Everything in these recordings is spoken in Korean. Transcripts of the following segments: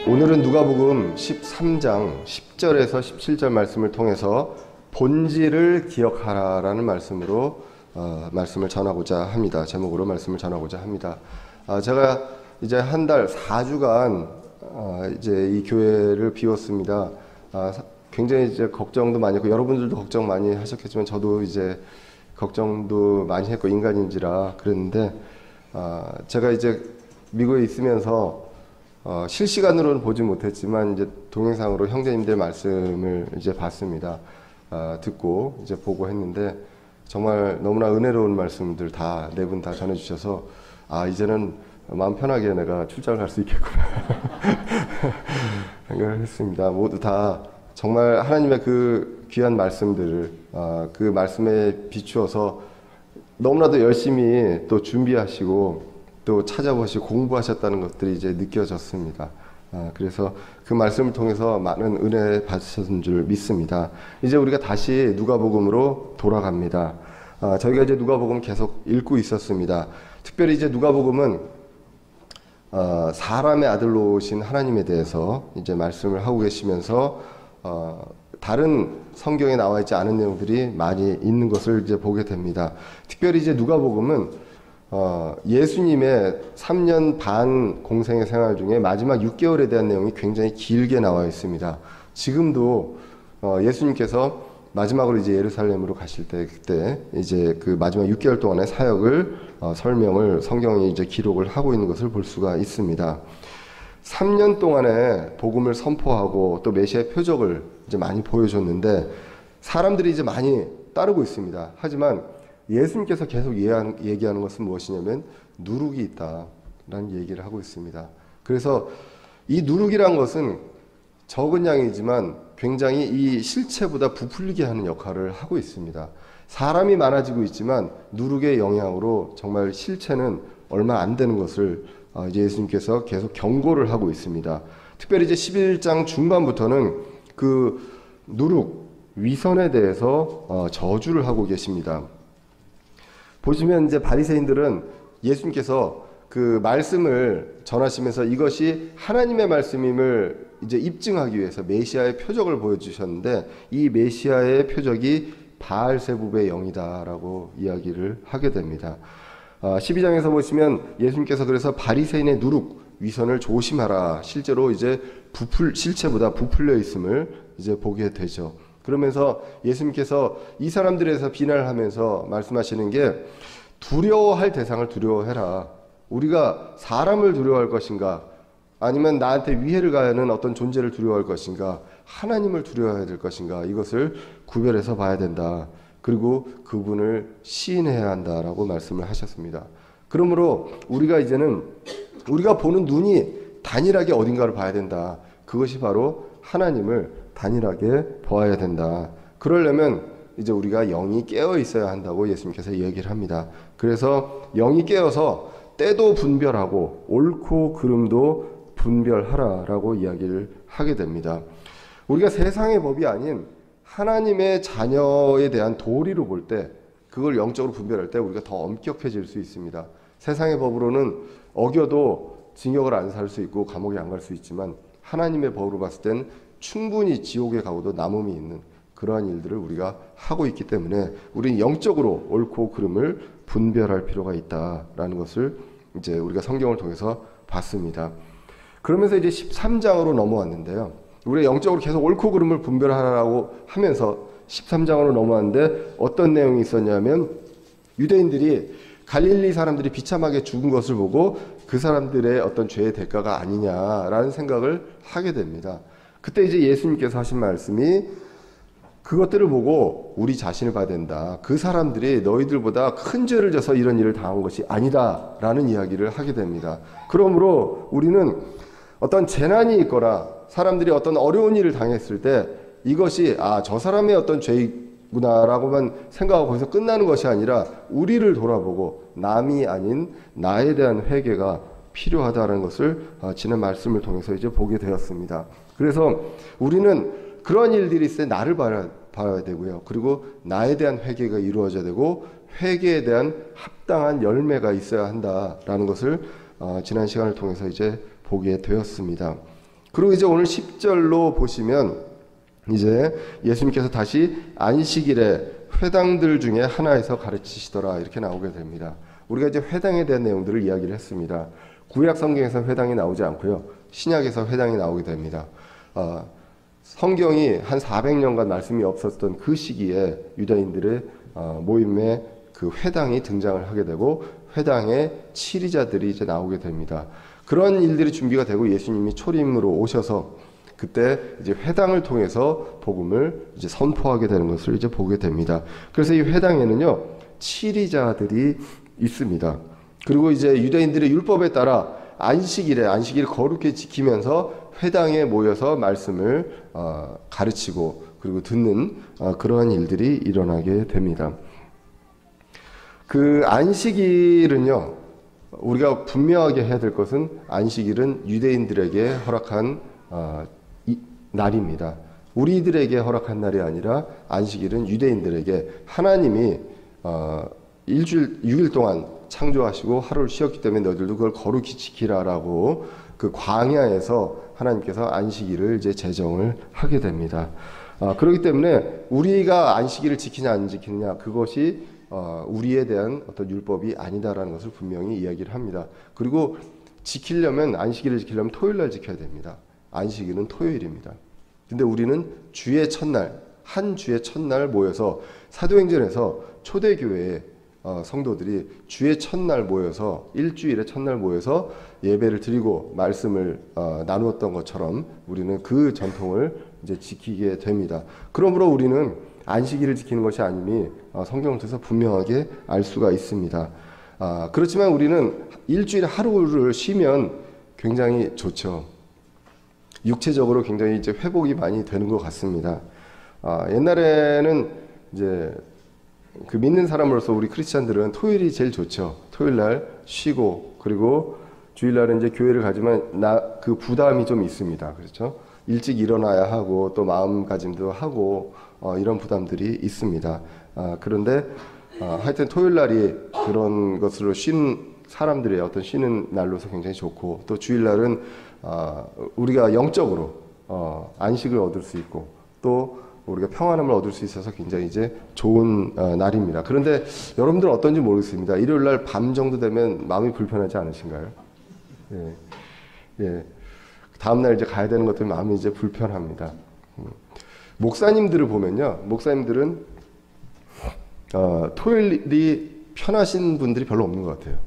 오늘은 누가복음 13장 10절에서 17절 말씀을 통해서 본질을 기억하라라는 말씀으로 말씀을 전하고자 합니다. 제목으로 말씀을 전하고자 합니다. 제가 이제 한 달 4주간 이제 이 교회를 비웠습니다. 굉장히 이제 걱정도 많이 했고 여러분들도 걱정 많이 하셨겠지만 저도 이제 걱정도 많이 했고 인간인지라 그랬는데 제가 이제 미국에 있으면서 실시간으로는 보지 못했지만 이제 동영상으로 형제님들 말씀을 이제 봤습니다. 듣고 이제 보고 했는데 정말 너무나 은혜로운 말씀들 다 네 분 다 전해주셔서 이제는 마음 편하게 내가 출장을 갈 수 있겠구나 생각을 했습니다. 모두 다 정말 하나님의 그 귀한 말씀들을 그 말씀에 비추어서 너무나도 열심히 또 준비하시고 또 찾아보시고 공부하셨다는 것들이 이제 느껴졌습니다. 그래서 그 말씀을 통해서 많은 은혜 받으셨는 줄 믿습니다. 이제 우리가 다시 누가복음으로 돌아갑니다. 저희가 이제 누가복음 계속 읽고 있었습니다. 특별히 이제 누가복음은 사람의 아들로 오신 하나님에 대해서 이제 말씀을 하고 계시면서 다른 성경에 나와 있지 않은 내용들이 많이 있는 것을 이제 보게 됩니다. 특별히 이제 누가복음은 예수님의 3년 반 공생의 생활 중에 마지막 6개월에 대한 내용이 굉장히 길게 나와 있습니다. 지금도 예수님께서 마지막으로 이제 예루살렘으로 가실 때 그때 이제 그 마지막 6개월 동안의 사역을 설명을 성경이 이제 기록을 하고 있는 것을 볼 수가 있습니다. 3년 동안의 복음을 선포하고 또 메시아의 표적을 이제 많이 보여줬는데 사람들이 이제 많이 따르고 있습니다. 하지만 예수님께서 계속 얘기하는 것은 무엇이냐면 누룩이 있다라는 얘기를 하고 있습니다. 그래서 이 누룩이란 것은 적은 양이지만 굉장히 이 실체보다 부풀리게 하는 역할을 하고 있습니다. 사람이 많아지고 있지만 누룩의 영향으로 정말 실체는 얼마 안 되는 것을 이제 예수님께서 계속 경고를 하고 있습니다. 특별히 이제 11장 중반부터는 그 누룩, 위선에 대해서 저주를 하고 계십니다. 보시면 이제 바리새인들은 예수님께서 그 말씀을 전하시면서 이것이 하나님의 말씀임을 이제 입증하기 위해서 메시아의 표적을 보여주셨는데 이 메시아의 표적이 바알세불의 영이다라고 이야기를 하게 됩니다. 12장에서 보시면 예수님께서 그래서 바리새인의 누룩, 위선을 조심하라. 실제로 이제 실체보다 부풀려 있음을 이제 보게 되죠. 그러면서 예수님께서 이 사람들에 대해서 비난을 하면서 말씀하시는 게 두려워할 대상을 두려워해라. 우리가 사람을 두려워할 것인가 아니면 나한테 위해를 가하는 어떤 존재를 두려워할 것인가 하나님을 두려워해야 될 것인가 이것을 구별해서 봐야 된다. 그리고 그분을 시인해야 한다라고 말씀을 하셨습니다. 그러므로 우리가 이제는 우리가 보는 눈이 단일하게 어딘가를 봐야 된다. 그것이 바로 하나님을 단일하게 보아야 된다. 그러려면 이제 우리가 영이 깨어 있어야 한다고 예수님께서 얘기를 합니다. 그래서 영이 깨어서 때도 분별하고 옳고 그름도 분별하라라고 이야기를 하게 됩니다. 우리가 세상의 법이 아닌 하나님의 자녀에 대한 도리로 볼 때 그걸 영적으로 분별할 때 우리가 더 엄격해질 수 있습니다. 세상의 법으로는 어겨도 징역을 안 살 수 있고 감옥에 안 갈 수 있지만 하나님의 법으로 봤을 땐 충분히 지옥에 가고도 남음이 있는 그러한 일들을 우리가 하고 있기 때문에 우리는 영적으로 옳고 그름을 분별할 필요가 있다라는 것을 이제 우리가 성경을 통해서 봤습니다. 그러면서 이제 13장으로 넘어왔는데요. 우리가 영적으로 계속 옳고 그름을 분별하라고 하면서 13장으로 넘어왔는데 어떤 내용이 있었냐면 유대인들이 갈릴리 사람들이 비참하게 죽은 것을 보고 그 사람들의 어떤 죄의 대가가 아니냐라는 생각을 하게 됩니다. 그때 이제 예수님께서 하신 말씀이 그것들을 보고 우리 자신을 봐야 된다. 그 사람들이 너희들보다 큰 죄를 져서 이런 일을 당한 것이 아니다 라는 이야기를 하게 됩니다. 그러므로 우리는 어떤 재난이 있거나 사람들이 어떤 어려운 일을 당했을 때 이것이 저 사람의 어떤 죄구나라고만 생각하고 거기서 끝나는 것이 아니라 우리를 돌아보고 남이 아닌 나에 대한 회개가 필요하다는 것을 지난 말씀을 통해서 이제 보게 되었습니다. 그래서 우리는 그런 일들이 있을 때 나를 봐야 되고요. 그리고 나에 대한 회개가 이루어져야 되고 회개에 대한 합당한 열매가 있어야 한다라는 것을 지난 시간을 통해서 이제 보게 되었습니다. 그리고 이제 오늘 10절로 보시면 이제 예수님께서 다시 안식일에 회당들 중에 하나에서 가르치시더라 이렇게 나오게 됩니다. 우리가 이제 회당에 대한 내용들을 이야기를 했습니다. 구약 성경에서 회당이 나오지 않고요. 신약에서 회당이 나오게 됩니다. 성경이 한 400년간 말씀이 없었던 그 시기에 유다인들의 모임에 그 회당이 등장을 하게 되고 회당에 치리자들이 이제 나오게 됩니다. 그런 일들이 준비가 되고 예수님이 초림으로 오셔서 그때 이제 회당을 통해서 복음을 이제 선포하게 되는 것을 이제 보게 됩니다. 그래서 이 회당에는요 치리자들이 있습니다. 그리고 이제 유대인들의 율법에 따라 안식일을 거룩히 지키면서 회당에 모여서 말씀을 가르치고 그리고 듣는 그러한 일들이 일어나게 됩니다. 그 안식일은요, 우리가 분명하게 해야 될 것은 안식일은 유대인들에게 허락한 날입니다. 우리들에게 허락한 날이 아니라 안식일은 유대인들에게 하나님이 일주일 6일 동안 창조하시고 하루를 쉬었기 때문에 너희들도 그걸 거룩히 지키라라고 그 광야에서 하나님께서 안식일을 이제 제정을 하게 됩니다. 그렇기 때문에 우리가 안식일을 지키냐 안 지키느냐 그것이 우리에 대한 어떤 율법이 아니다라는 것을 분명히 이야기를 합니다. 그리고 안식일을 지키려면 토요일 날 지켜야 됩니다. 안식일은 토요일입니다. 근데 우리는 주의 첫날, 한 주의 첫날 모여서 사도행전에서 초대교회에 성도들이 주의 첫날 모여서 일주일의 첫날 모여서 예배를 드리고 말씀을 나누었던 것처럼 우리는 그 전통을 이제 지키게 됩니다. 그러므로 우리는 안식일을 지키는 것이 아님이 성경을 통해서 분명하게 알 수가 있습니다. 그렇지만 우리는 일주일에 하루를 쉬면 굉장히 좋죠. 육체적으로 굉장히 이제 회복이 많이 되는 것 같습니다. 옛날에는 이제 그 믿는 사람으로서 우리 크리스찬들은 토요일이 제일 좋죠. 토요일 날 쉬고 그리고 주일 날은 이제 교회를 가지만 그 부담이 좀 있습니다. 그렇죠? 일찍 일어나야 하고 또 마음가짐도 하고 이런 부담들이 있습니다. 그런데 하여튼 토요일 날이 그런 것으로 쉬는 사람들의 어떤 쉬는 날로서 굉장히 좋고 또 주일 날은 우리가 영적으로 안식을 얻을 수 있고 또 우리가 평안함을 얻을 수 있어서 굉장히 이제 좋은 날입니다. 그런데 여러분들은 어떤지 모르겠습니다. 일요일 날 밤 정도 되면 마음이 불편하지 않으신가요? 예. 예. 다음 날 이제 가야 되는 것 때문에 마음이 이제 불편합니다. 목사님들을 보면요. 목사님들은 토요일이 편하신 분들이 별로 없는 것 같아요.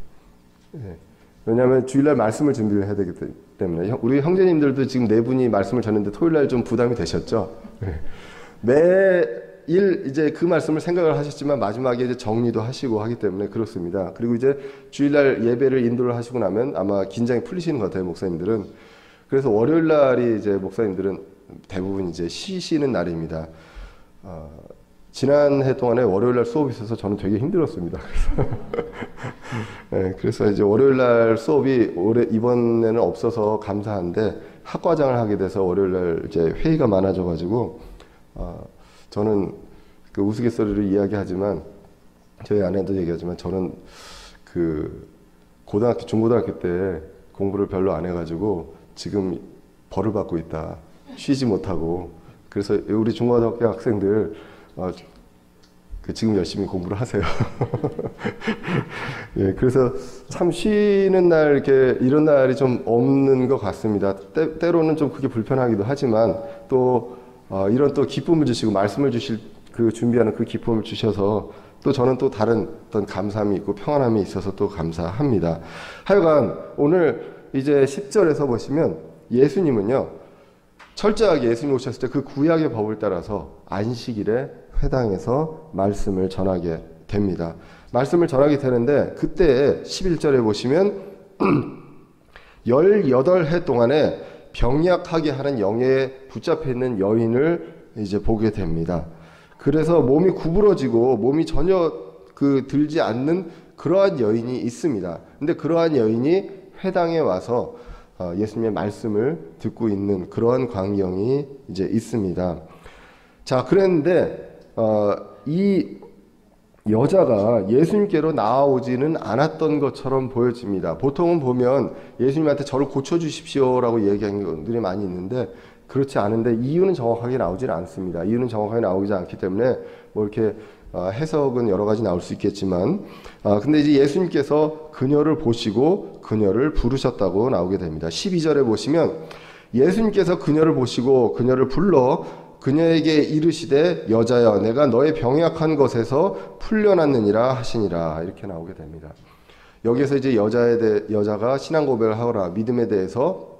예. 왜냐하면 주일날 말씀을 준비를 해야 되기 때문에 우리 형제님들도 지금 네 분이 말씀을 전했는데 토요일날 좀 부담이 되셨죠? 예. 매일 이제 그 말씀을 생각을 하셨지만 마지막에 이제 정리도 하시고 하기 때문에 그렇습니다. 그리고 이제 주일날 예배를 인도를 하시고 나면 아마 긴장이 풀리시는 것 같아요, 목사님들은. 그래서 월요일 날이 이제 목사님들은 대부분 이제 쉬시는 날입니다. 지난해 동안에 월요일 날 수업이 있어서 저는 되게 힘들었습니다. 네, 그래서 이제 월요일 날 수업이 이번에는 없어서 감사한데 학과장을 하게 돼서 월요일 날 이제 회의가 많아져 가지고 저는 그 우스갯소리로 이야기하지만 저희 아내도 얘기하지만 저는 그 중고등학교 때 공부를 별로 안 해가지고 지금 벌을 받고 있다. 쉬지 못하고. 그래서 우리 중고등학교 학생들 지금 열심히 공부를 하세요. 예, 그래서 참 쉬는 날 이렇게 이런 날이 좀 없는 것 같습니다. 때로는 좀 그게 불편하기도 하지만 또 이런 또 기쁨을 주시고 말씀을 주실 그 준비하는 그 기쁨을 주셔서 또 저는 또 다른 어떤 감사함이 있고 평안함이 있어서 또 감사합니다. 하여간 오늘 이제 10절에서 보시면 예수님은요 철저하게 예수님 오셨을 때 그 구약의 법을 따라서 안식일에 회당에서 말씀을 전하게 됩니다. 말씀을 전하게 되는데 그때 11절에 보시면 18해 동안에 병약하게 하는 영에 붙잡혀 있는 여인을 이제 보게 됩니다. 그래서 몸이 구부러지고 몸이 전혀 들지 않는 그러한 여인이 있습니다. 근데 그러한 여인이 회당에 와서 예수님의 말씀을 듣고 있는 그러한 광경이 이제 있습니다. 자, 그랬는데 이 여자가 예수님께로 나아오지는 않았던 것처럼 보여집니다. 보통은 보면 예수님한테 저를 고쳐주십시오라고 얘기하는 분들이 많이 있는데 그렇지 않은데 이유는 정확하게 나오질 않습니다. 이유는 정확하게 나오지 않기 때문에 뭐 이렇게 해석은 여러 가지 나올 수 있겠지만 근데 이제 예수님께서 그녀를 보시고 그녀를 부르셨다고 나오게 됩니다. 12절에 보시면 예수님께서 그녀를 보시고 그녀를 불러 그녀에게 이르시되 여자여 내가 너의 병약한 것에서 풀려났느니라 하시니라 이렇게 나오게 됩니다. 여기에서 이제 여자가 신앙 고백을 하거나 믿음에 대해서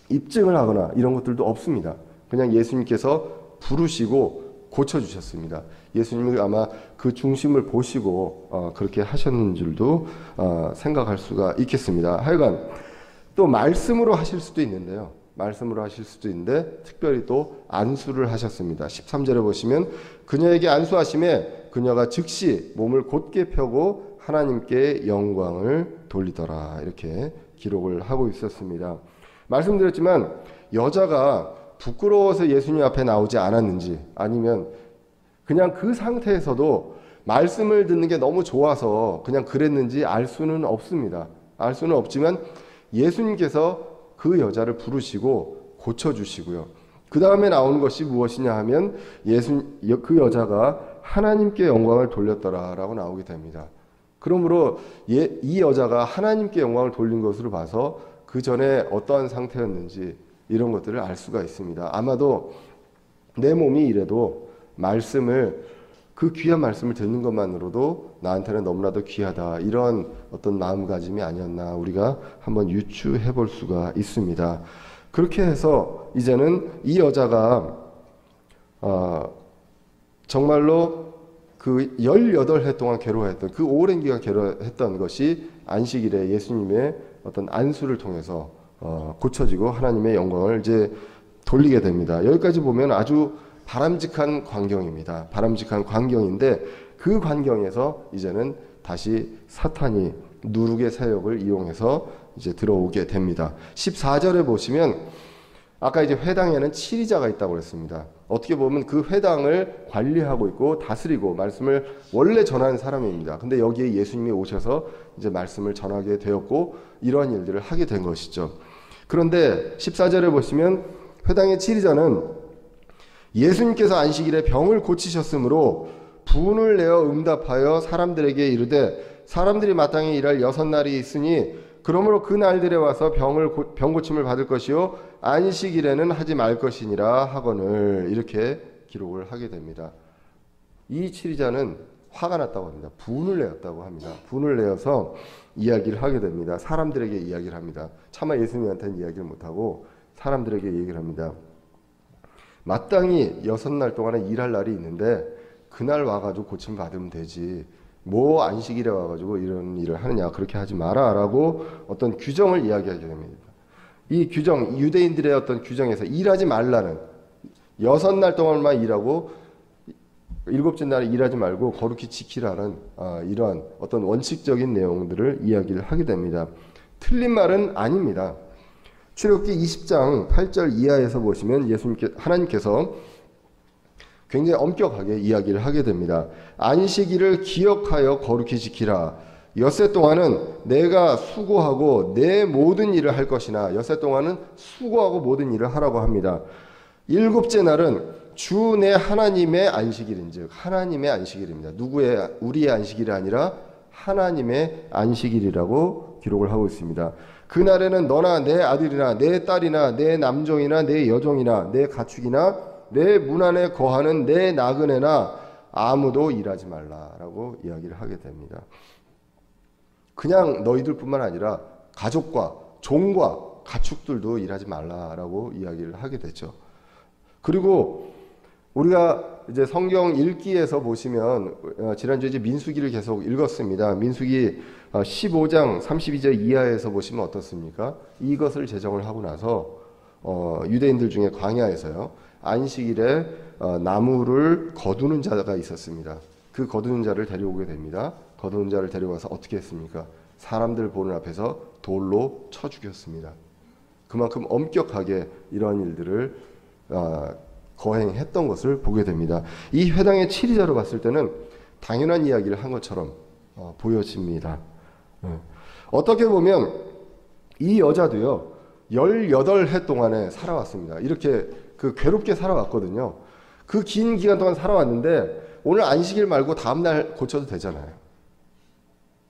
입증을 하거나 이런 것들도 없습니다. 그냥 예수님께서 부르시고 고쳐주셨습니다. 예수님이 아마 그 중심을 보시고 그렇게 하셨는 줄도 생각할 수가 있겠습니다. 하여간 또 말씀으로 하실 수도 있는데요. 말씀으로 하실 수도 있는데 특별히 또 안수를 하셨습니다. 13절에 보시면 그녀에게 안수하심에 그녀가 즉시 몸을 곧게 펴고 하나님께 영광을 돌리더라 이렇게 기록을 하고 있었습니다. 말씀드렸지만 여자가 부끄러워서 예수님 앞에 나오지 않았는지 아니면 그냥 그 상태에서도 말씀을 듣는 게 너무 좋아서 그냥 그랬는지 알 수는 없습니다. 알 수는 없지만 예수님께서 그 여자를 부르시고 고쳐주시고요. 그 다음에 나오는 것이 무엇이냐 하면 그 여자가 하나님께 영광을 돌렸더라라고 나오게 됩니다. 그러므로 이 여자가 하나님께 영광을 돌린 것으로 봐서 그 전에 어떠한 상태였는지 이런 것들을 알 수가 있습니다. 아마도 내 몸이 이래도 그 귀한 말씀을 듣는 것만으로도 나한테는 너무나도 귀하다 이런 어떤 마음가짐이 아니었나 우리가 한번 유추해 볼 수가 있습니다. 그렇게 해서 이제는 이 여자가 정말로 그 18해 동안 괴로워했던 그 오랜 기간 괴로워했던 것이 안식일에 예수님의 어떤 안수를 통해서 고쳐지고 하나님의 영광을 이제 돌리게 됩니다. 여기까지 보면 아주 바람직한 광경입니다. 바람직한 광경인데 그 광경에서 이제는 다시 사탄이 누룩의 사역을 이용해서 이제 들어오게 됩니다. 14절에 보시면 아까 이제 회당에는 치리자가 있다고 그랬습니다. 어떻게 보면 그 회당을 관리하고 있고 다스리고 말씀을 원래 전하는 사람입니다. 근데 여기에 예수님이 오셔서 이제 말씀을 전하게 되었고 이러한 일들을 하게 된 것이죠. 그런데 14절에 보시면 회당의 치리자는 예수님께서 안식일에 병을 고치셨으므로 분을 내어 응답하여 사람들에게 이르되 사람들이 마땅히 일할 6날이 있으니 그러므로 그 날들에 와서 병 고침을 받을 것이요 안식일에는 하지 말 것이니라 하거늘 이렇게 기록을 하게 됩니다. 이 치리자는 화가 났다고 합니다. 분을 내었다고 합니다. 분을 내어서 이야기를 하게 됩니다. 사람들에게 이야기를 합니다. 차마 예수님한테는 이야기를 못하고 사람들에게 얘기를 합니다. 마땅히 6날 동안에 일할 날이 있는데 그날 와가지고 고침 받으면 되지 뭐 안식일에 와가지고 이런 일을 하느냐 그렇게 하지 마라 라고 어떤 규정을 이야기하게 됩니다. 이 규정 유대인들의 어떤 규정에서 일하지 말라는 6날 동안만 일하고 7째 날에 일하지 말고 거룩히 지키라는 이러한 어떤 원칙적인 내용들을 이야기를 하게 됩니다. 틀린 말은 아닙니다. 출애굽기 20장 8절 이하에서 보시면 하나님께서 굉장히 엄격하게 이야기를 하게 됩니다. 안식일을 기억하여 거룩히 지키라. 엿새 동안은 내가 수고하고 내 모든 일을 할 것이나 엿새 동안은 수고하고 모든 일을 하라고 합니다. 7째 날은 주 내 하나님의 안식일인즉 하나님의 안식일입니다. 우리의 안식일이 아니라 하나님의 안식일이라고 기록을 하고 있습니다. 그날에는 너나 내 아들이나 내 딸이나 내 남종이나 내 여종이나 내 가축이나 내 문 안에 거하는 내 나그네나 아무도 일하지 말라라고 이야기를 하게 됩니다. 그냥 너희들뿐만 아니라 가족과 종과 가축들도 일하지 말라라고 이야기를 하게 되죠. 그리고 우리가 이제 성경 읽기에서 보시면 지난주에 이제 민수기를 계속 읽었습니다. 민수기 15장 32절 이하에서 보시면 어떻습니까? 이것을 제정을 하고 나서 유대인들 중에 광야에서요. 안식일에 나무를 거두는 자가 있었습니다. 그 거두는 자를 데려오게 됩니다. 거두는 자를 데려와서 어떻게 했습니까? 사람들 보는 앞에서 돌로 쳐 죽였습니다. 그만큼 엄격하게 이러한 일들을 거행했던 것을 보게 됩니다. 이 회당의 치리자로 봤을 때는 당연한 이야기를 한 것처럼 보여집니다. 어떻게 보면 이 여자도요 18해 동안에 살아왔습니다. 이렇게 괴롭게 살아왔거든요. 그 긴 기간 동안 살아왔는데 오늘 안식일 말고 다음날 고쳐도 되잖아요.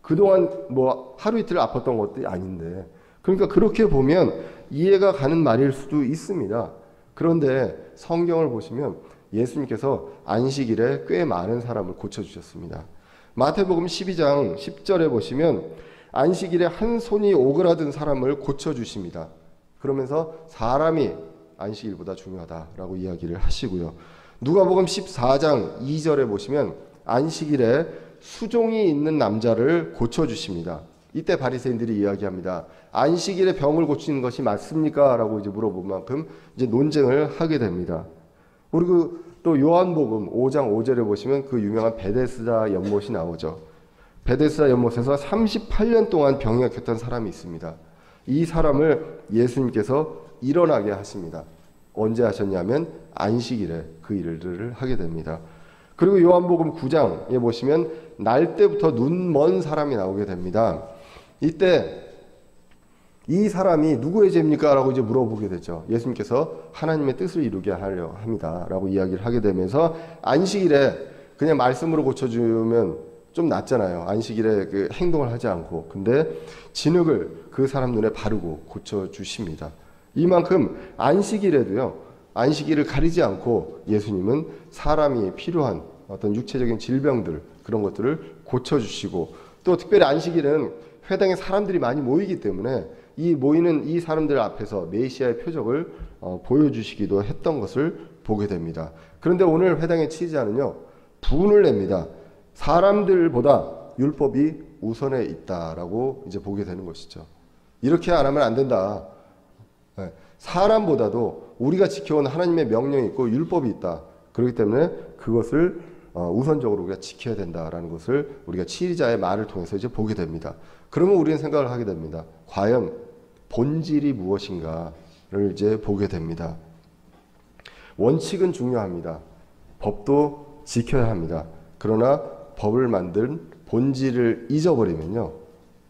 그동안 뭐 하루 이틀 아팠던 것도 아닌데, 그러니까 그렇게 보면 이해가 가는 말일 수도 있습니다. 그런데 성경을 보시면 예수님께서 안식일에 꽤 많은 사람을 고쳐주셨습니다. 마태복음 12장 10절에 보시면 안식일에 한 손이 오그라든 사람을 고쳐주십니다. 그러면서 사람이 안식일보다 중요하다라고 이야기를 하시고요. 누가복음 14장 2절에 보시면 안식일에 수종이 있는 남자를 고쳐주십니다. 이때 바리새인들이 이야기합니다. 안식일에 병을 고치는 것이 맞습니까? 라고 이제 물어본 만큼 이제 논쟁을 하게 됩니다. 그리고 또 요한복음 5장 5절에 보시면 그 유명한 베데스다 연못이 나오죠. 베데스다 연못에서 38년 동안 병약했던 사람이 있습니다. 이 사람을 예수님께서 일어나게 하십니다. 언제 하셨냐면 안식일에 그 일들을 하게 됩니다. 그리고 요한복음 9장에 보시면 날 때부터 눈 먼 사람이 나오게 됩니다. 이때 이 사람이 누구의 죄입니까? 라고 이제 물어보게 되죠. 예수님께서 하나님의 뜻을 이루게 하려 합니다. 라고 이야기를 하게 되면서 안식일에 그냥 말씀으로 고쳐주면 좀 낫잖아요. 안식일에 그 행동을 하지 않고. 근데 진흙을 그 사람 눈에 바르고 고쳐주십니다. 이만큼 안식일에도요. 안식일을 가리지 않고 예수님은 사람이 필요한 어떤 육체적인 질병들 그런 것들을 고쳐주시고, 또 특별히 안식일은 회당에 사람들이 많이 모이기 때문에 이 모이는 이 사람들 앞에서 메시아의 표적을 보여주시기도 했던 것을 보게 됩니다. 그런데 오늘 회당의 치자는요 분을 냅니다. 사람들보다 율법이 우선에 있다라고 이제 보게 되는 것이죠. 이렇게 안 하면 안 된다. 사람보다도 우리가 지켜온 하나님의 명령이 있고 율법이 있다. 그렇기 때문에 그것을 우선적으로 우리가 지켜야 된다라는 것을 우리가 치리자의 말을 통해서 이제 보게 됩니다. 그러면 우리는 생각을 하게 됩니다. 과연 본질이 무엇인가를 이제 보게 됩니다. 원칙은 중요합니다. 법도 지켜야 합니다. 그러나 법을 만든 본질을 잊어버리면요,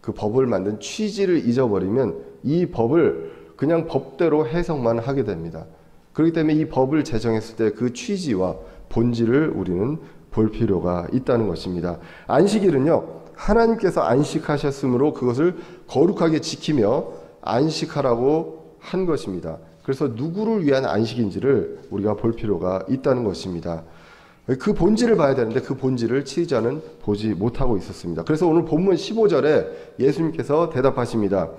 그 법을 만든 취지를 잊어버리면 이 법을 그냥 법대로 해석만 하게 됩니다. 그렇기 때문에 이 법을 제정했을 때 그 취지와 본질을 우리는 볼 필요가 있다는 것입니다. 안식일은요 하나님께서 안식하셨으므로 그것을 거룩하게 지키며 안식하라고 한 것입니다. 그래서 누구를 위한 안식인지를 우리가 볼 필요가 있다는 것입니다. 그 본질을 봐야 되는데 그 본질을 치리자는 보지 못하고 있었습니다. 그래서 오늘 본문 15절에 예수님께서 대답하십니다.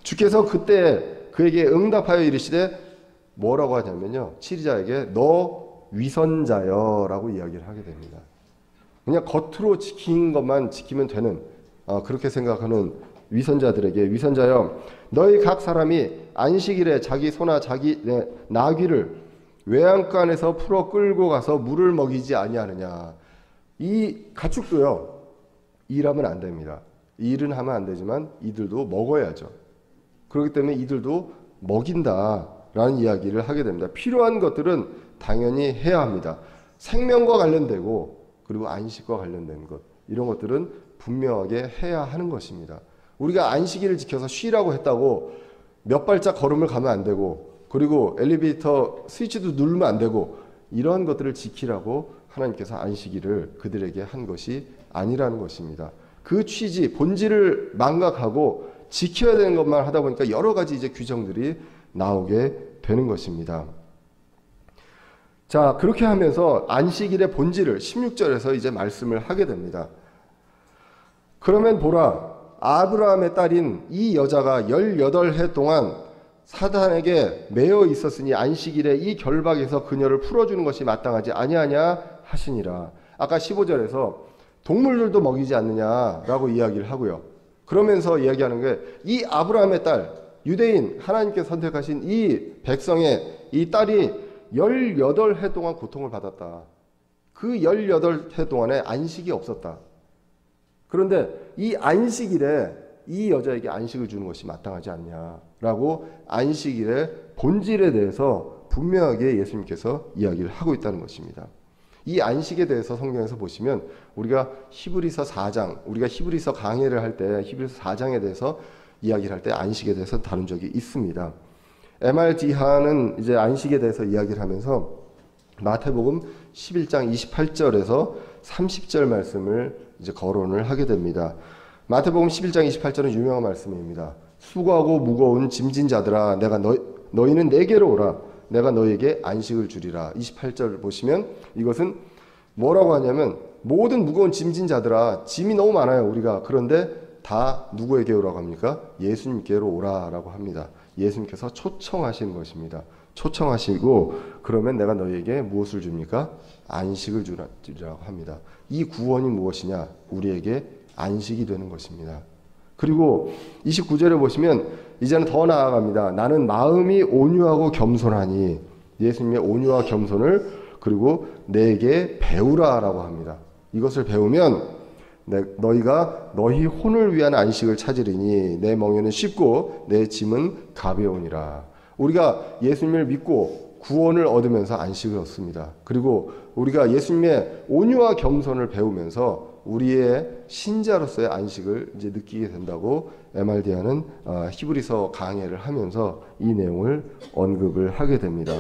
주께서 그때 그에게 응답하여 이르시되 뭐라고 하냐면요, 치리자에게 너 위선자여 라고 이야기를 하게 됩니다. 그냥 겉으로 지킨 것만 지키면 되는 그렇게 생각하는 위선자들에게 위선자여 너희 각 사람이 안식일에 자기 소나 자기 나귀를 외양간에서 풀어 끌고 가서 물을 먹이지 아니하느냐. 이 가축도요 일하면 안 됩니다. 일은 하면 안 되지만 이들도 먹어야죠. 그렇기 때문에 이들도 먹인다라는 이야기를 하게 됩니다. 필요한 것들은 당연히 해야 합니다. 생명과 관련되고 그리고 안식과 관련된 것, 이런 것들은 분명하게 해야 하는 것입니다. 우리가 안식일을 지켜서 쉬라고 했다고 몇 발짝 걸음을 가면 안 되고, 그리고 엘리베이터 스위치도 누르면 안 되고, 이러한 것들을 지키라고 하나님께서 안식일을 그들에게 한 것이 아니라는 것입니다. 그 취지, 본질을 망각하고 지켜야 되는 것만 하다 보니까 여러 가지 이제 규정들이 나오게 되는 것입니다. 자, 그렇게 하면서 안식일의 본질을 16절에서 이제 말씀을 하게 됩니다. 그러면 보라, 아브라함의 딸인 이 여자가 18해 동안 사단에게 매여 있었으니 안식일에 이 결박에서 그녀를 풀어주는 것이 마땅하지 아니하냐 하시니라. 아까 15절에서 동물들도 먹이지 않느냐라고 이야기를 하고요. 그러면서 이야기하는 게 이 아브라함의 딸, 유대인, 하나님께서 선택하신 이 백성의 이 딸이 18해 동안 고통을 받았다. 그 18해 동안에 안식이 없었다. 그런데 이 안식일에 이 여자에게 안식을 주는 것이 마땅하지 않냐라고 안식일의 본질에 대해서 분명하게 예수님께서 이야기를 하고 있다는 것입니다. 이 안식에 대해서 성경에서 보시면 우리가 히브리서 4장, 우리가 히브리서 강해를 할 때 히브리서 4장에 대해서 이야기를 할 때 안식에 대해서 다룬 적이 있습니다. MRD하는 이제 안식에 대해서 이야기를 하면서 마태복음 11장 28절에서 30절 말씀을 이제 거론을 하게 됩니다. 마태복음 11장 28절은 유명한 말씀입니다. 수고하고 무거운 짐진 자들아 내가 너희는 내게로 오라 내가 너희에게 안식을 주리라. 28절 보시면 이것은 뭐라고 하냐면 모든 무거운 짐진 자들아 짐이 너무 많아요 우리가. 그런데 다 누구에게 오라고 합니까? 예수님께로 오라라고 합니다. 예수님께서 초청하시는 것입니다. 초청하시고 그러면 내가 너희에게 무엇을 줍니까? 안식을 주라고 합니다. 이 구원이 무엇이냐? 우리에게 안식이 되는 것입니다. 그리고 29절에 보시면 이제는 더 나아갑니다. 나는 마음이 온유하고 겸손하니 예수님의 온유와 겸손을 그리고 내게 배우라라고 합니다. 이것을 배우면 너희가 너희 혼을 위한 안식을 찾으리니 내 멍에는 쉽고 내 짐은 가벼우니라. 우리가 예수님을 믿고 구원을 얻으면서 안식을 얻습니다. 그리고 우리가 예수님의 온유와 겸손을 배우면서 우리의 신자로서의 안식을 이제 느끼게 된다고 MRD하는 히브리서 강해를 하면서 이 내용을 언급을 하게 됩니다.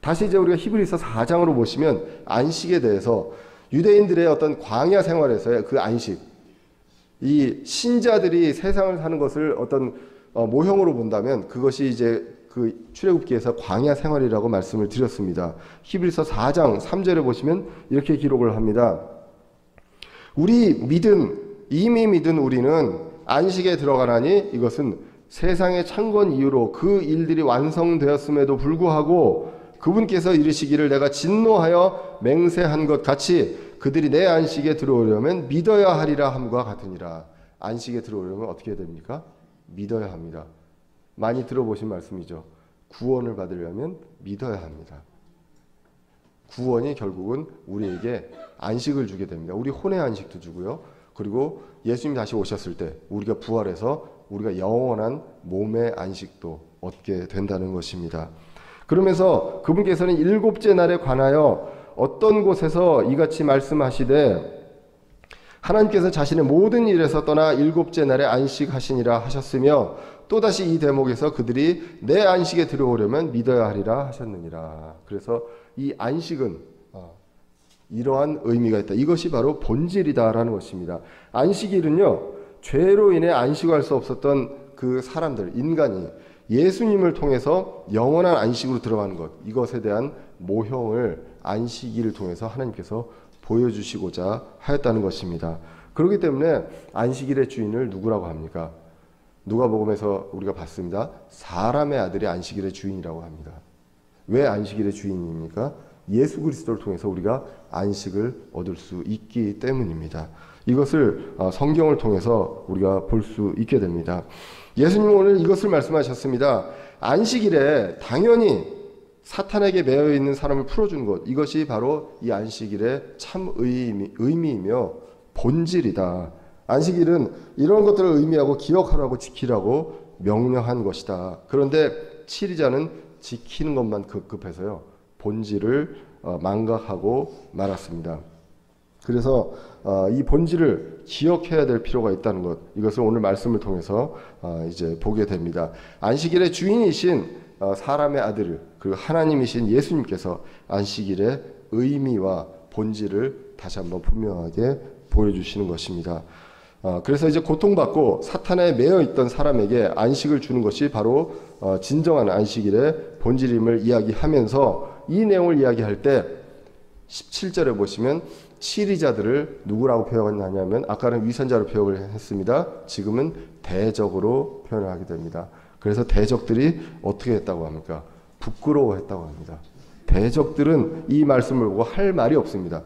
다시 이제 우리가 히브리서 4장으로 보시면 안식에 대해서 유대인들의 어떤 광야 생활에서의 그 안식, 이 신자들이 세상을 사는 것을 어떤 모형으로 본다면 그것이 이제 그 출애굽기에서 광야 생활이라고 말씀을 드렸습니다. 히브리서 4장 3절에 보시면 이렇게 기록을 합니다. 이미 믿은 우리는 안식에 들어가나니 이것은 세상의 창건 이후로 그 일들이 완성되었음에도 불구하고 그분께서 이르시기를 내가 진노하여 맹세한 것 같이 그들이 내 안식에 들어오려면 믿어야 하리라 함과 같으니라. 안식에 들어오려면 어떻게 됩니까? 믿어야 합니다. 많이 들어보신 말씀이죠. 구원을 받으려면 믿어야 합니다. 구원이 결국은 우리에게 안식을 주게 됩니다. 우리 혼의 안식도 주고요. 그리고 예수님이 다시 오셨을 때 우리가 부활해서 우리가 영원한 몸의 안식도 얻게 된다는 것입니다. 그러면서 그분께서는 일곱째 날에 관하여 어떤 곳에서 이같이 말씀하시되 하나님께서 자신의 모든 일에서 떠나 일곱째 날에 안식하시니라 하셨으며 또다시 이 대목에서 그들이 내 안식에 들어오려면 믿어야 하리라 하셨느니라. 그래서 이 안식은 이러한 의미가 있다. 이것이 바로 본질이다라는 것입니다. 안식일은요, 죄로 인해 안식할 수 없었던 그 사람들, 인간이 예수님을 통해서 영원한 안식으로 들어가는 것, 이것에 대한 모형을 안식일을 통해서 하나님께서 보여주시고자 하였다는 것입니다. 그렇기 때문에 안식일의 주인을 누구라고 합니까? 누가복음에서 우리가 봤습니다. 사람의 아들이 안식일의 주인이라고 합니다. 왜 안식일의 주인입니까? 예수 그리스도를 통해서 우리가 안식을 얻을 수 있기 때문입니다. 이것을 성경을 통해서 우리가 볼 수 있게 됩니다. 예수님은 오늘 이것을 말씀하셨습니다. 안식일에 당연히 사탄에게 매여 있는 사람을 풀어주는 것, 이것이 바로 이 안식일의 참 의미이며 본질이다. 안식일은 이런 것들을 의미하고 기억하라고 지키라고 명령한 것이다. 그런데 치리자는 지키는 것만 급급해서요, 본질을 망각하고 말았습니다. 그래서 이 본질을 기억해야 될 필요가 있다는 것, 이것을 오늘 말씀을 통해서 이제 보게 됩니다. 안식일의 주인이신 사람의 아들, 그리고 하나님이신 예수님께서 안식일의 의미와 본질을 다시 한번 분명하게 보여주시는 것입니다. 그래서 이제 고통받고 사탄에 매여 있던 사람에게 안식을 주는 것이 바로 진정한 안식일의 본질임을 이야기하면서 이 내용을 이야기할 때 17절에 보시면 치리자들을 누구라고 표현하냐면 아까는 위선자로 표현을 했습니다. 지금은 대적으로 표현을 하게 됩니다. 그래서 대적들이 어떻게 했다고 합니까? 부끄러워했다고 합니다. 대적들은 이 말씀을 보고 할 말이 없습니다.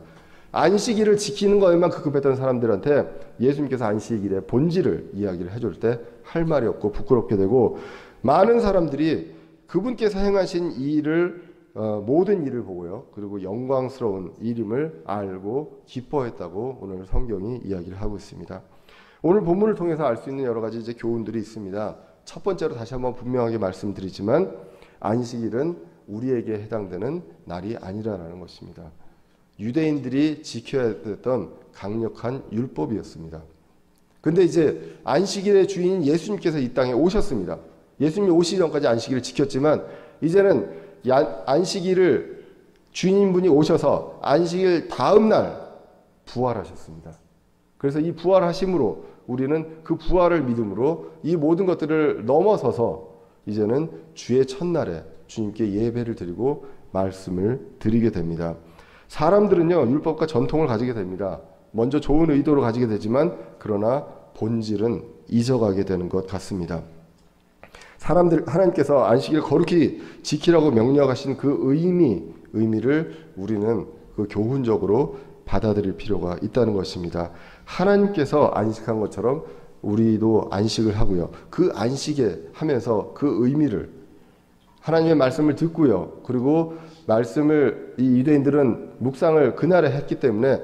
안식일을 지키는 것에만 급급했던 사람들한테 예수님께서 안식일의 본질을 이야기를 해줄 때 할 말이 없고 부끄럽게 되고, 많은 사람들이 그분께서 행하신 일을 모든 일을 보고요, 그리고 영광스러운 이름을 알고 기뻐했다고 오늘 성경이 이야기를 하고 있습니다. 오늘 본문을 통해서 알 수 있는 여러 가지 이제 교훈들이 있습니다. 첫 번째로 다시 한번 분명하게 말씀드리지만 안식일은 우리에게 해당되는 날이 아니라는 것입니다. 유대인들이 지켜야 됐던 강력한 율법이었습니다. 근데 이제 안식일의 주인인 예수님께서 이 땅에 오셨습니다. 예수님이 오시기 전까지 안식일을 지켰지만 이제는 안식일을 주인분이 오셔서 안식일 다음 날 부활하셨습니다. 그래서 이 부활하심으로 우리는 그 부활을 믿음으로 이 모든 것들을 넘어서서 이제는 주의 첫날에 주님께 예배를 드리고 말씀을 드리게 됩니다. 사람들은요, 율법과 전통을 가지게 됩니다. 먼저 좋은 의도로 가지게 되지만 그러나 본질은 잊어가게 되는 것 같습니다. 하나님께서 안식일을 거룩히 지키라고 명령하신 그 의미를 우리는 그 교훈적으로 받아들일 필요가 있다는 것입니다. 하나님께서 안식한 것처럼 우리도 안식을 하고요. 그 안식에 하면서 그 의미를 하나님의 말씀을 듣고요. 그리고 말씀을 이 유대인들은 묵상을 그날에 했기 때문에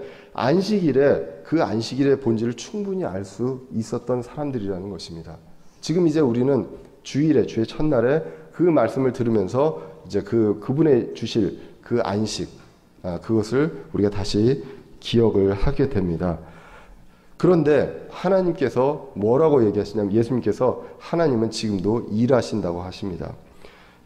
그 안식일의 본질을 충분히 알 수 있었던 사람들이라는 것입니다. 지금 이제 우리는 주의 첫날에 그 말씀을 들으면서 이제 그분의 주실 그 안식, 그것을 우리가 다시 기억을 하게 됩니다. 그런데 하나님께서 뭐라고 얘기하시냐면 예수님께서 하나님은 지금도 일하신다고 하십니다.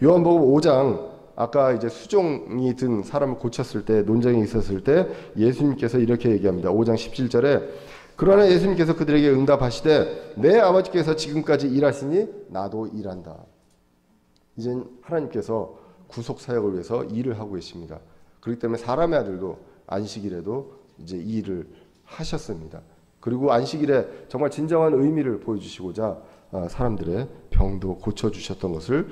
요한복음 5장 아까 이제 수종이 든 사람을 고쳤을 때 논쟁이 있었을 때 예수님께서 이렇게 얘기합니다. 5장 17절에 그러나 예수님께서 그들에게 응답하시되 내 아버지께서 지금까지 일하시니 나도 일한다. 이젠 하나님께서 구속 사역을 위해서 일을 하고 계십니다. 그렇기 때문에 사람의 아들도 안식일에도 이제 이 일을 하셨습니다. 그리고 안식일에 정말 진정한 의미를 보여주시고자 사람들의 병도 고쳐주셨던 것을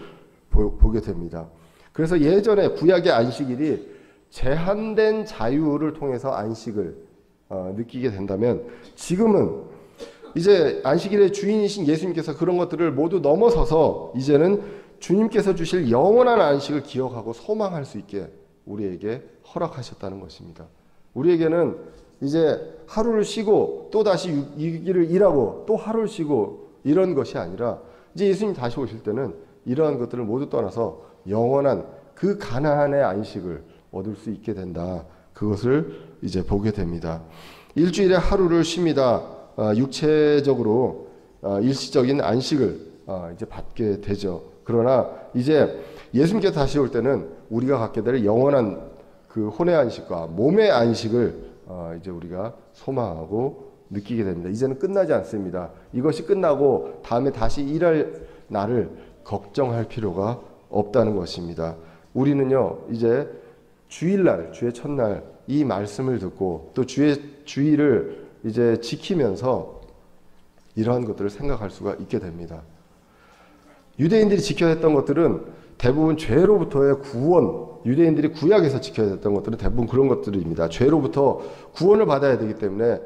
보게 됩니다. 그래서 예전에 구약의 안식일이 제한된 자유를 통해서 안식을 느끼게 된다면 지금은 이제 안식일의 주인이신 예수님께서 그런 것들을 모두 넘어서서 이제는 주님께서 주실 영원한 안식을 기억하고 소망할 수 있게 우리에게 허락하셨다는 것입니다. 우리에게는 이제 하루를 쉬고 또 다시 6일을 일하고 또 하루를 쉬고 이런 것이 아니라 이제 예수님 다시 오실 때는 이러한 것들을 모두 떠나서 영원한 그 가나안의 안식을 얻을 수 있게 된다. 그것을 이제 보게 됩니다. 일주일에 하루를 쉽니다. 육체적으로 일시적인 안식을 이제 받게 되죠. 그러나 이제 예수님께서 다시 올 때는 우리가 갖게 될 영원한 그 혼의 안식과 몸의 안식을 이제 우리가 소망하고 느끼게 됩니다. 이제는 끝나지 않습니다. 이것이 끝나고 다음에 다시 일할 날을 걱정할 필요가 없다는 것입니다. 우리는요, 이제 주일날, 주의 첫날 이 말씀을 듣고 또 주의를 이제 지키면서 이러한 것들을 생각할 수가 있게 됩니다. 유대인들이 지켜야 했던 것들은 대부분 죄로부터의 구원, 유대인들이 구약에서 지켜야 했던 것들은 대부분 그런 것들입니다. 죄로부터 구원을 받아야 되기 때문에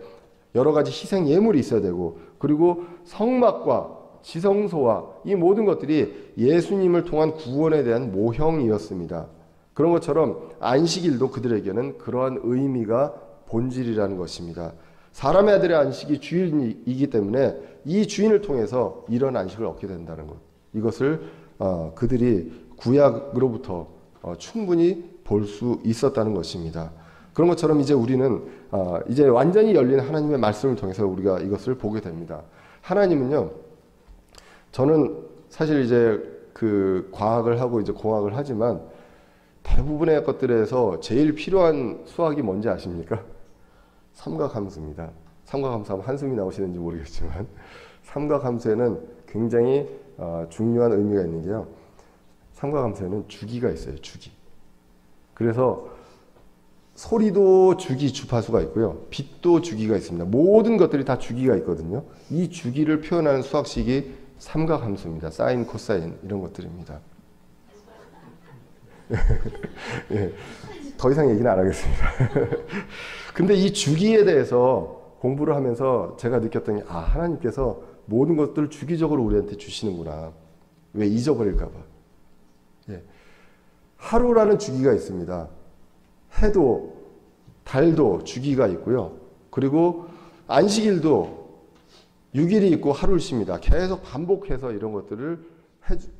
여러 가지 희생 예물이 있어야 되고 그리고 성막과 지성소와 이 모든 것들이 예수님을 통한 구원에 대한 모형이었습니다. 그런 것처럼 안식일도 그들에게는 그러한 의미가 본질이라는 것입니다. 사람의 아들의 안식이 주인이기 때문에 이 주인을 통해서 이런 안식을 얻게 된다는 것. 이것을 그들이 구약으로부터 충분히 볼 수 있었다는 것입니다. 그런 것처럼 이제 우리는 이제 완전히 열린 하나님의 말씀을 통해서 우리가 이것을 보게 됩니다. 하나님은요, 저는 사실 이제 그 과학을 하고 이제 공학을 하지만 대부분의 것들에서 제일 필요한 수학이 뭔지 아십니까? 삼각함수입니다. 삼각함수하면 한숨이 나오시는지 모르겠지만 삼각함수에는 굉장히 중요한 의미가 있는 게요. 삼각함수에는 주기가 있어요. 주기. 그래서 소리도 주기 주파수가 있고요. 빛도 주기가 있습니다. 모든 것들이 다 주기가 있거든요. 이 주기를 표현하는 수학식이 삼각함수입니다. 사인, 코사인 이런 것들입니다. 예, 더 이상 얘기는 안 하겠습니다. 근데 이 주기에 대해서 공부를 하면서 제가 느꼈던 게 하나님께서 모든 것들을 주기적으로 우리한테 주시는구나. 왜 잊어버릴까 봐. 예. 하루라는 주기가 있습니다. 해도 달도 주기가 있고요. 그리고 안식일도 6일이 있고 하루를 쉽니다. 계속 반복해서 이런 것들을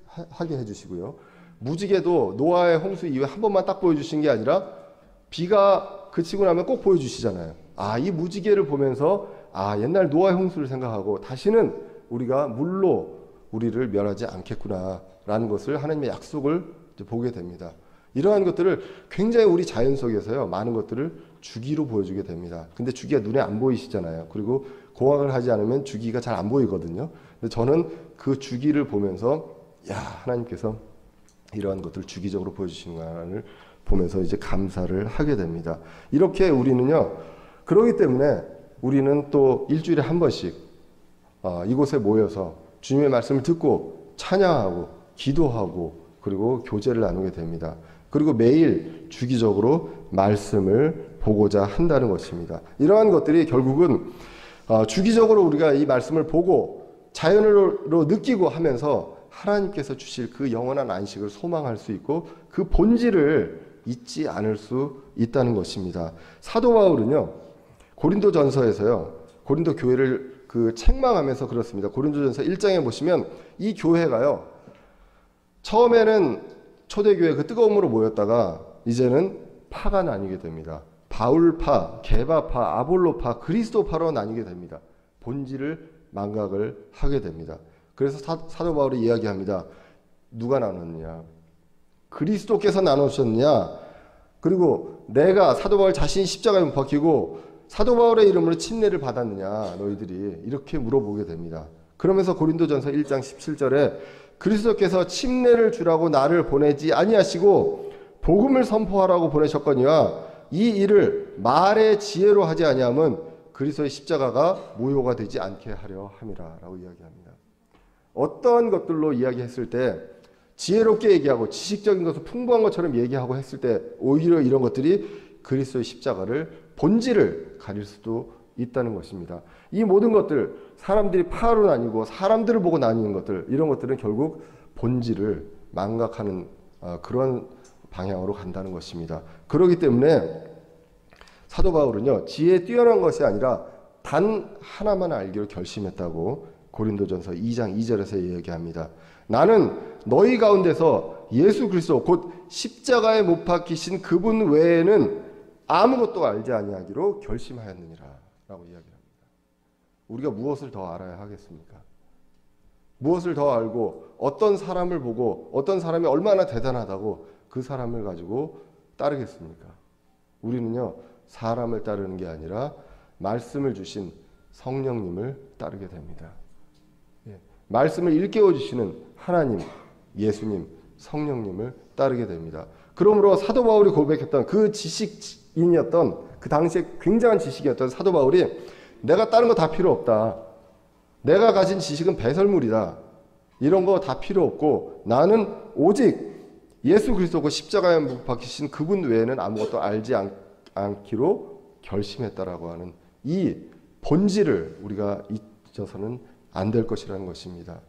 하게 해주시고요. 무지개도 노아의 홍수 이후에 한 번만 딱 보여주신 게 아니라 비가 그치고 나면 꼭 보여주시잖아요. 이 무지개를 보면서 옛날 노아 홍수를 생각하고 다시는 우리가 물로 우리를 멸하지 않겠구나라는 것을 하나님의 약속을 이제 보게 됩니다. 이러한 것들을 굉장히 우리 자연 속에서요, 많은 것들을 주기로 보여주게 됩니다. 근데 주기가 눈에 안 보이시잖아요. 그리고 공학을 하지 않으면 주기가 잘 안 보이거든요. 근데 저는 그 주기를 보면서 하나님께서 이러한 것들을 주기적으로 보여주시는 걸 보면서 이제 감사를 하게 됩니다. 이렇게 우리는요, 그러기 때문에 우리는 또 일주일에 한 번씩 이곳에 모여서 주님의 말씀을 듣고 찬양하고 기도하고 그리고 교제를 나누게 됩니다. 그리고 매일 주기적으로 말씀을 보고자 한다는 것입니다. 이러한 것들이 결국은 주기적으로 우리가 이 말씀을 보고 자연으로 느끼고 하면서 하나님께서 주실 그 영원한 안식을 소망할 수 있고 그 본질을 잊지 않을 수 있다는 것입니다. 사도 바울은요, 고린도전서에서요, 고린도 교회를 책망하면서 그렇습니다. 고린도전서 1장에 보시면 이 교회가요, 처음에는 초대교회 그 뜨거움으로 모였다가 이제는 파가 나뉘게 됩니다. 바울파, 게바파, 아볼로파, 그리스도파로 나뉘게 됩니다. 본질을 망각을 하게 됩니다. 그래서 사도 바울이 이야기합니다. 누가 나눴느냐? 그리스도께서 나누셨느냐? 그리고 내가 사도 바울 자신이 십자가에 못 박히고 사도 바울의 이름으로 침례를 받았느냐? 너희들이 이렇게 물어보게 됩니다. 그러면서 고린도전서 1장 17절에 그리스도께서 침례를 주라고 나를 보내지 아니하시고 복음을 선포하라고 보내셨거니와 이 일을 말의 지혜로 하지 아니함은 그리스도의 십자가가 무효가 되지 않게 하려 함이라 라고 이야기합니다. 어떠한 것들로 이야기했을 때 지혜롭게 얘기하고 지식적인 것을 풍부한 것처럼 얘기하고 했을 때 오히려 이런 것들이 그리스도의 십자가를 본질을 가릴 수도 있다는 것입니다. 이 모든 것들, 사람들이 파로 나뉘고 사람들을 보고 나뉘는 것들, 이런 것들은 결국 본질을 망각하는 그런 방향으로 간다는 것입니다. 그렇기 때문에 사도 바울은요, 지혜에 뛰어난 것이 아니라 단 하나만 알기로 결심했다고 고린도전서 2장 2절에서 얘기합니다. 나는 너희 가운데서 예수 그리스도 곧 십자가에 못 박히신 그분 외에는 아무것도 알지 아니하기로 결심하였느니라 라고 이야기합니다. 우리가 무엇을 더 알아야 하겠습니까? 무엇을 더 알고 어떤 사람을 보고 어떤 사람이 얼마나 대단하다고 그 사람을 가지고 따르겠습니까? 우리는요, 사람을 따르는 게 아니라 말씀을 주신 성령님을 따르게 됩니다. 말씀을 일깨워 주시는 하나님, 예수님, 성령님을 따르게 됩니다. 그러므로 사도 바울이 고백했던 그 지식인이었던 그 당시에 굉장한 지식이었던 사도 바울이 내가 다른 거 다 필요 없다. 내가 가진 지식은 배설물이다. 이런 거 다 필요 없고 나는 오직 예수 그리스도고 십자가에 못 박히신 그분 외에는 아무것도 알지 않기로 결심했다라고 하는 이 본질을 우리가 잊어서는 안 될 것이라는 것입니다.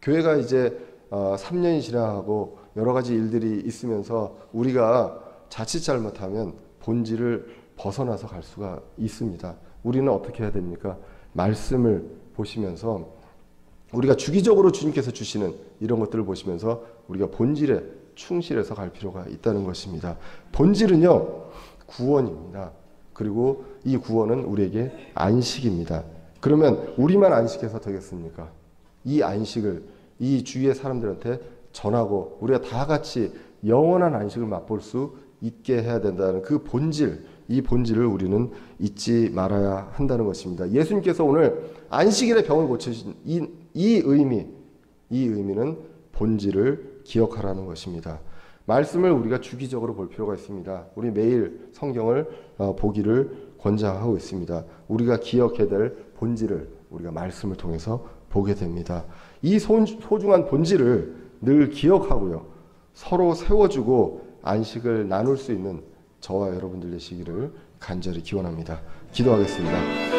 교회가 이제 3년이 지나가고 여러 가지 일들이 있으면서 우리가 자칫 잘못하면 본질을 벗어나서 갈 수가 있습니다. 우리는 어떻게 해야 됩니까? 말씀을 보시면서 우리가 주기적으로 주님께서 주시는 이런 것들을 보시면서 우리가 본질에 충실해서 갈 필요가 있다는 것입니다. 본질은요, 구원입니다. 그리고 이 구원은 우리에게 안식입니다. 그러면 우리만 안식해서 되겠습니까? 이 안식을 이 주위의 사람들한테 전하고 우리가 다 같이 영원한 안식을 맛볼 수 있게 해야 된다는 그 본질, 이 본질을 우리는 잊지 말아야 한다는 것입니다. 예수님께서 오늘 안식일에 병을 고치신 이 의미는 본질을 기억하라는 것입니다. 말씀을 우리가 주기적으로 볼 필요가 있습니다. 우리 매일 성경을 보기를 권장하고 있습니다. 우리가 기억해야 될 본질을 우리가 말씀을 통해서 보게 됩니다. 이 소중한 본질을 늘 기억하고요, 서로 세워주고 안식을 나눌 수 있는 저와 여러분들 되시기를 간절히 기원합니다. 기도하겠습니다.